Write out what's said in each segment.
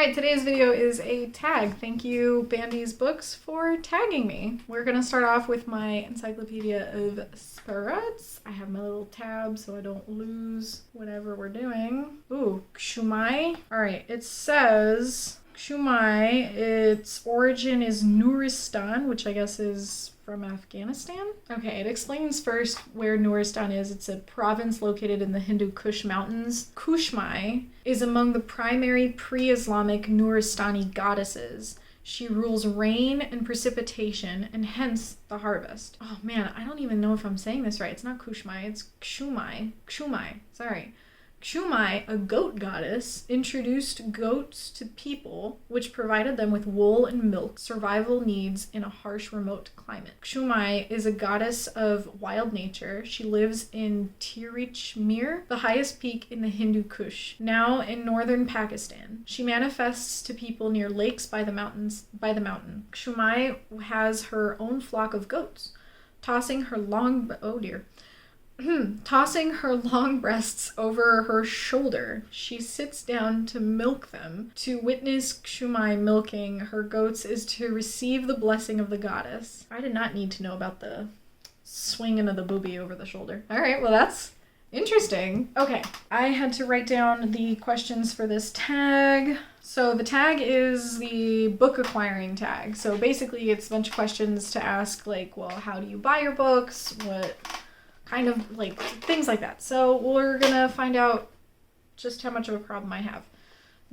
Alright, today's video is a tag. Thank you, Bandy's Books, for tagging me. We're gonna start off with my Encyclopedia of Spirits. I have my little tab so I don't lose whatever we're doing. Ooh, Shumai. Alright, it says Shumai, its origin is Nuristan, which I guess is from Afghanistan. Okay, it explains first where Nuristan is. It's a province located in the Hindu Kush Mountains. Kushmai is among the primary pre-Islamic Nuristani goddesses. She rules rain and precipitation, and hence the harvest. Oh man, I don't even know if I'm saying this right. It's not Kushmai, it's Kshumai. Kshumai, sorry. Kshumai, a goat goddess, introduced goats to people, which provided them with wool and milk, survival needs in a harsh, remote climate. Kshumai is a goddess of wild nature. She lives in Tirichmir, the highest peak in the Hindu Kush, now in northern Pakistan. She manifests to people near lakes by the mountain. Kshumai has her own flock of goats, tossing her long breasts over her shoulder. She sits down to milk them. To witness Kshumai milking her goats is to receive the blessing of the goddess. I did not need to know about the swinging of the boobie over the shoulder. All right, well, that's interesting. Okay, I had to write down the questions for this tag. So the tag is the book acquiring tag. So basically it's a bunch of questions to ask, like, well, how do you buy your books? What kind of, like, things like that. So we're gonna find out just how much of a problem I have.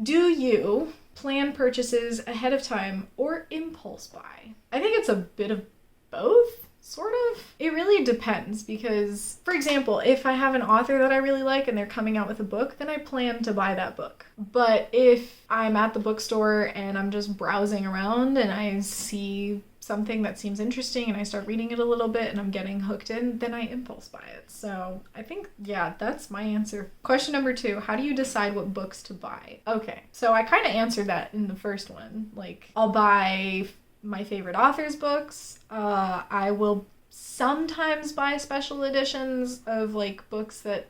Do you plan purchases ahead of time or impulse buy? I think it's a bit of both, sort of. It really depends because, for example, if I have an author that I really like and they're coming out with a book, then I plan to buy that book. But if I'm at the bookstore and I'm just browsing around and I see something that seems interesting and I start reading it a little bit and I'm getting hooked in, then I impulse buy it. So I think, yeah, that's my answer. Question number 2, how do you decide what books to buy? Okay, so I kind of answered that in the first one. Like, I'll buy my favorite author's books. I will sometimes buy special editions of, like, books that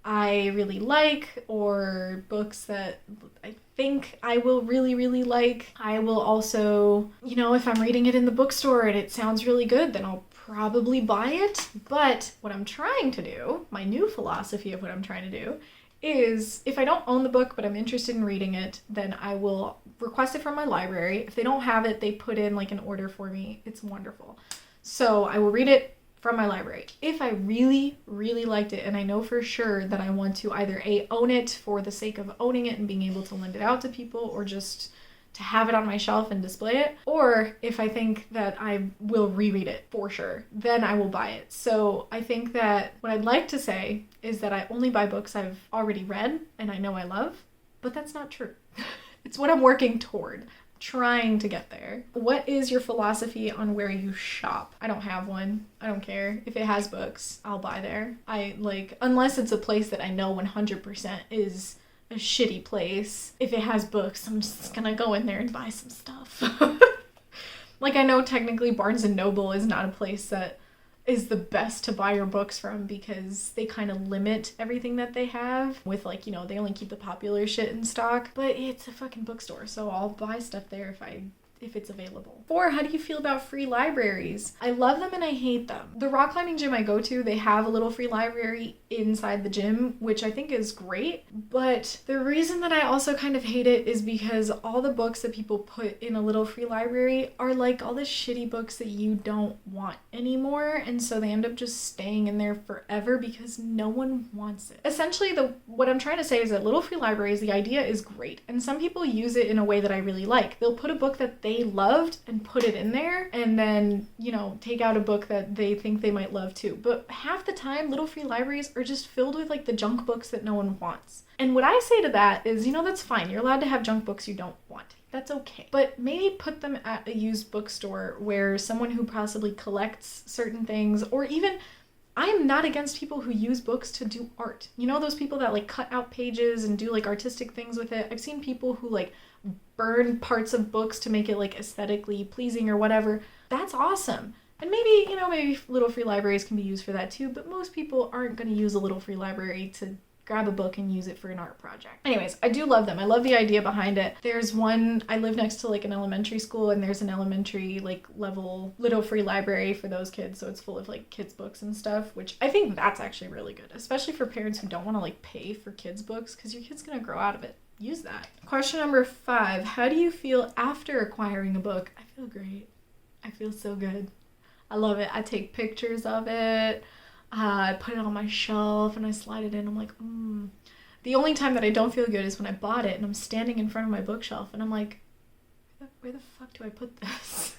I really like, or books that I think I will really, really like. I will also, you know, if I'm reading it in the bookstore and it sounds really good, then I'll probably buy it. But what I'm trying to do, my new philosophy of what I'm trying to do, is if I don't own the book but I'm interested in reading it, then I will request it from my library. If they don't have it, they put in like an order for me. It's wonderful. So I will read it from my library. If I really, really liked it and I know for sure that I want to either A, own it for the sake of owning it and being able to lend it out to people, or just to have it on my shelf and display it, or if I think that I will reread it for sure, then I will buy it. So I think that what I'd like to say is that I only buy books I've already read and I know I love, but that's not true. It's what I'm working toward. Trying to get there. What is your philosophy on where you shop? I don't have one. I don't care. If it has books, I'll buy there. Unless it's a place that I know 100% is a shitty place. If it has books, I'm just gonna go in there and buy some stuff. Like, I know technically Barnes & Noble is not a place that is the best to buy your books from because they kind of limit everything that they have with, like, you know, they only keep the popular shit in stock, but it's a fucking bookstore, so I'll buy stuff there if it's available. 4, how do you feel about free libraries? I love them and I hate them. The rock climbing gym I go to, they have a little free library inside the gym, which I think is great, but the reason that I also kind of hate it is because all the books that people put in a little free library are like all the shitty books that you don't want anymore, and so they end up just staying in there forever because no one wants it. Essentially, what I'm trying to say is that little free libraries, the idea is great, and some people use it in a way that I really like. They'll put a book that they loved and put it in there, and then, you know, take out a book that they think they might love too. But half the time, little free libraries are just filled with, like, the junk books that no one wants. And what I say to that is, you know, that's fine. You're allowed to have junk books you don't want. That's okay. But maybe put them at a used bookstore where someone who possibly collects certain things, or even, I am not against people who use books to do art. You know, those people that, like, cut out pages and do, like, artistic things with it. I've seen people who, like, burn parts of books to make it, like, aesthetically pleasing or whatever. That's awesome. And maybe, you know, maybe little free libraries can be used for that too, but most people aren't going to use a little free library to grab a book and use it for an art project. Anyways, I do love them. I love the idea behind it. There's one, I live next to like an elementary school, and there's an elementary like level little free library for those kids. So it's full of like kids books and stuff, which I think that's actually really good, especially for parents who don't want to like pay for kids books, because your kid's gonna grow out of it. Use that. Question number 5. How do you feel after acquiring a book? I feel great. I feel so good. I love it. I take pictures of it. I put it on my shelf and I slide it in. I'm like, The only time that I don't feel good is when I bought it and I'm standing in front of my bookshelf and I'm like, where the fuck do I put this?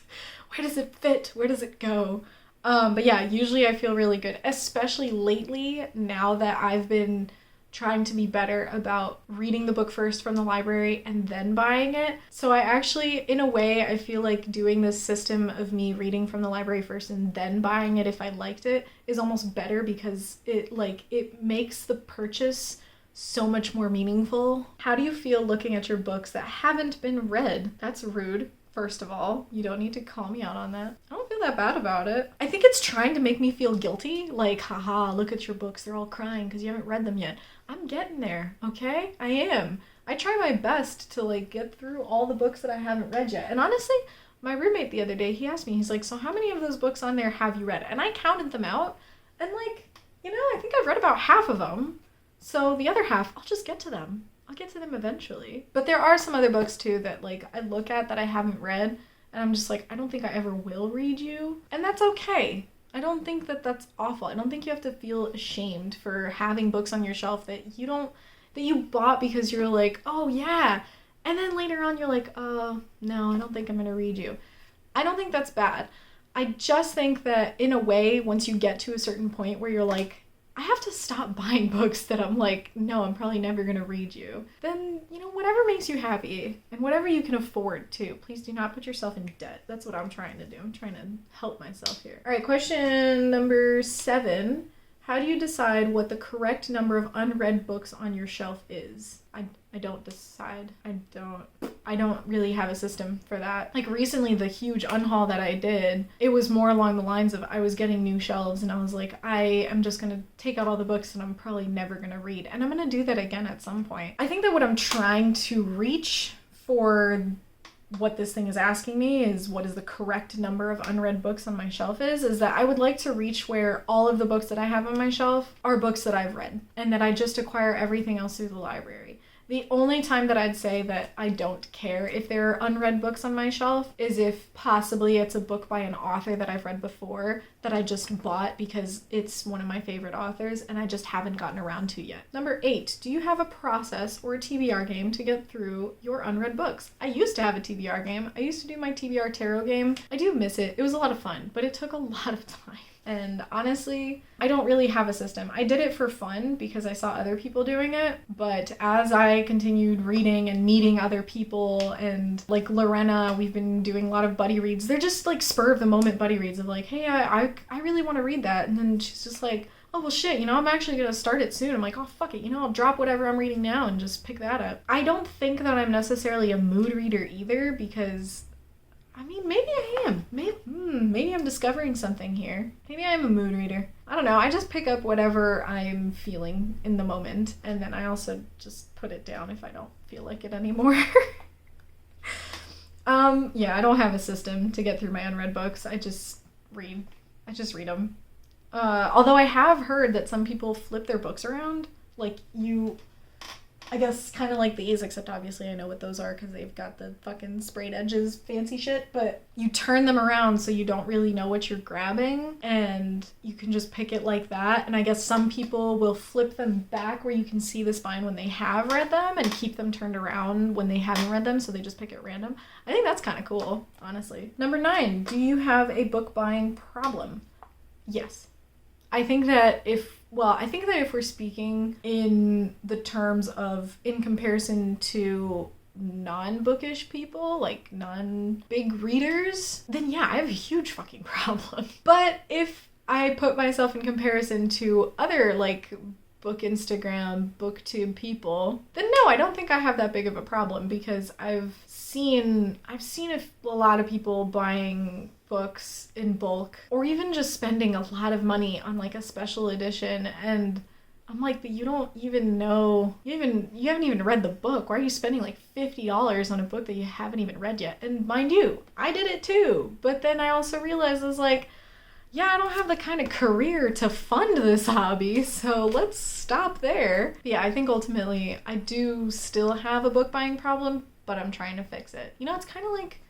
Where does it fit? Where does it go? But yeah, usually I feel really good, especially lately, now that I've been trying to be better about reading the book first from the library and then buying it. So I actually, in a way, I feel like doing this system of me reading from the library first and then buying it if I liked it is almost better, because it makes the purchase so much more meaningful. How do you feel looking at your books that haven't been read? That's rude. First of all, you don't need to call me out on that. I don't feel that bad about it. I think it's trying to make me feel guilty. Like, haha, look at your books. They're all crying because you haven't read them yet. I'm getting there, okay? I am. I try my best to, like, get through all the books that I haven't read yet. And honestly, my roommate the other day, he asked me, he's like, so how many of those books on there have you read? And I counted them out. And, like, I think I've read about half of them. So the other half, I'll just get to them. I'll get to them eventually. But there are some other books too that like I look at that I haven't read and I'm just like, I don't think I ever will read you. And that's okay. I don't think that that's awful. I don't think you have to feel ashamed for having books on your shelf that you bought because you're like, oh yeah. And then later on you're like, oh no, I don't think I'm gonna read you. I don't think that's bad. I just think that in a way, once you get to a certain point where you're like, I have to stop buying books that I'm like, no, I'm probably never going to read you. Then, whatever makes you happy and whatever you can afford too. Please do not put yourself in debt. That's what I'm trying to do. I'm trying to help myself here. All right, question number 7. How do you decide what the correct number of unread books on your shelf is? I don't decide. I don't really have a system for that. Like recently, the huge unhaul that I did, it was more along the lines of I was getting new shelves and I was like, I am just gonna take out all the books and I'm probably never gonna read. And I'm gonna do that again at some point. I think that what I'm trying to reach for what this thing is asking me is what is the correct number of unread books on my shelf is that I would like to reach where all of the books that I have on my shelf are books that I've read and that I just acquire everything else through the library. The only time that I'd say that I don't care if there are unread books on my shelf is if possibly it's a book by an author that I've read before that I just bought because it's one of my favorite authors and I just haven't gotten around to yet. Number 8, do you have a process or a TBR game to get through your unread books? I used to have a TBR game. I used to do my TBR tarot game. I do miss it. It was a lot of fun, but it took a lot of time. And honestly, I don't really have a system. I did it for fun because I saw other people doing it, but as I continued reading and meeting other people and like Lorena, we've been doing a lot of buddy reads. They're just like spur of the moment buddy reads of like, hey, I really want to read that. And then she's just like, oh, well shit, I'm actually going to start it soon. I'm like, oh, fuck it, I'll drop whatever I'm reading now and just pick that up. I don't think that I'm necessarily a mood reader either because maybe I am. Maybe I'm discovering something here. Maybe I'm a mood reader. I don't know. I just pick up whatever I'm feeling in the moment, and then I also just put it down if I don't feel like it anymore. Yeah, I don't have a system to get through my unread books. I just read them. Although I have heard that some people flip their books around. Like I guess kind of like these, except obviously I know what those are because they've got the fucking sprayed edges, fancy shit, but you turn them around so you don't really know what you're grabbing and you can just pick it like that. And I guess some people will flip them back where you can see the spine when they have read them and keep them turned around when they haven't read them, so they just pick it random. I think that's kind of cool, honestly. Number 9, do you have a book buying problem? Yes. I think that if we're speaking in the terms of in comparison to non-bookish people, like non-big readers, then yeah, I have a huge fucking problem. But if I put myself in comparison to other like book Instagram, booktube people, then no, I don't think I have that big of a problem because I've seen a lot of people buying books in bulk or even just spending a lot of money on like a special edition, and I'm like, but you don't even know, you haven't even read the book. Why are you spending like $50 on a book that you haven't even read yet? And mind you, I did it too. But then I also realized I was like, yeah, I don't have the kind of career to fund this hobby, so let's stop there. Yeah, I think ultimately I do still have a book buying problem, but I'm trying to fix it. You know, it's kind of like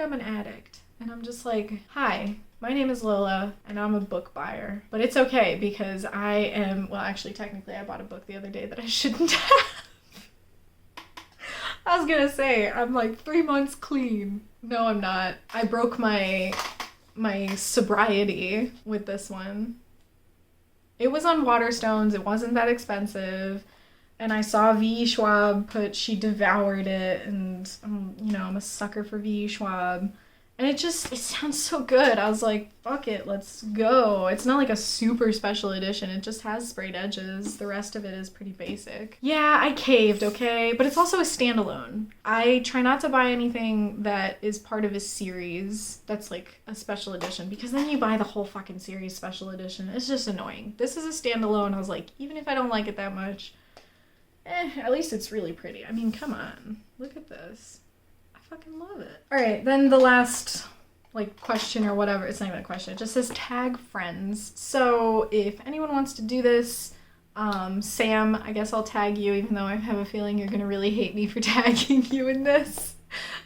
I'm an addict. And I'm just like, hi, my name is Lola, and I'm a book buyer. But it's okay because I am, well, actually, technically, I bought a book the other day that I shouldn't have. I was gonna say, I'm like 3 months clean. No, I'm not. I broke my sobriety with this one. It was on Waterstones, it wasn't that expensive. And I saw V. Schwab put she devoured it, and I'm a sucker for V. Schwab. And it sounds so good. I was like, fuck it, let's go. It's not like a super special edition. It just has sprayed edges. The rest of it is pretty basic. Yeah, I caved, okay? But it's also a standalone. I try not to buy anything that is part of a series that's like a special edition, because then you buy the whole fucking series special edition. It's just annoying. This is a standalone. I was like, even if I don't like it that much, at least it's really pretty. I mean, come on. Look at this. Fucking love it. All right, then the last like question or whatever, it's not even a question, it just says tag friends. So if anyone wants to do this, Sam, I guess I'll tag you, even though I have a feeling you're gonna really hate me for tagging you in this,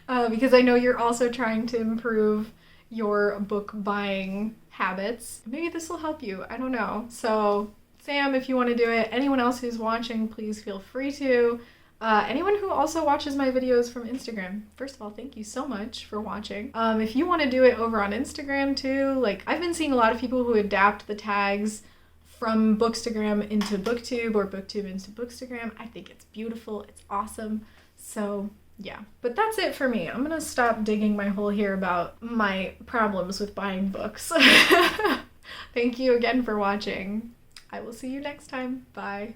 because I know you're also trying to improve your book buying habits. Maybe this will help you, I don't know. So Sam, if you want to do it, anyone else who's watching, please feel free to. Anyone who also watches my videos from Instagram, first of all, thank you so much for watching. If you want to do it over on Instagram too, like I've been seeing a lot of people who adapt the tags from Bookstagram into BookTube or BookTube into Bookstagram. I think it's beautiful, it's awesome. So yeah, but that's it for me. I'm gonna stop digging my hole here about my problems with buying books. Thank you again for watching. I will see you next time. Bye.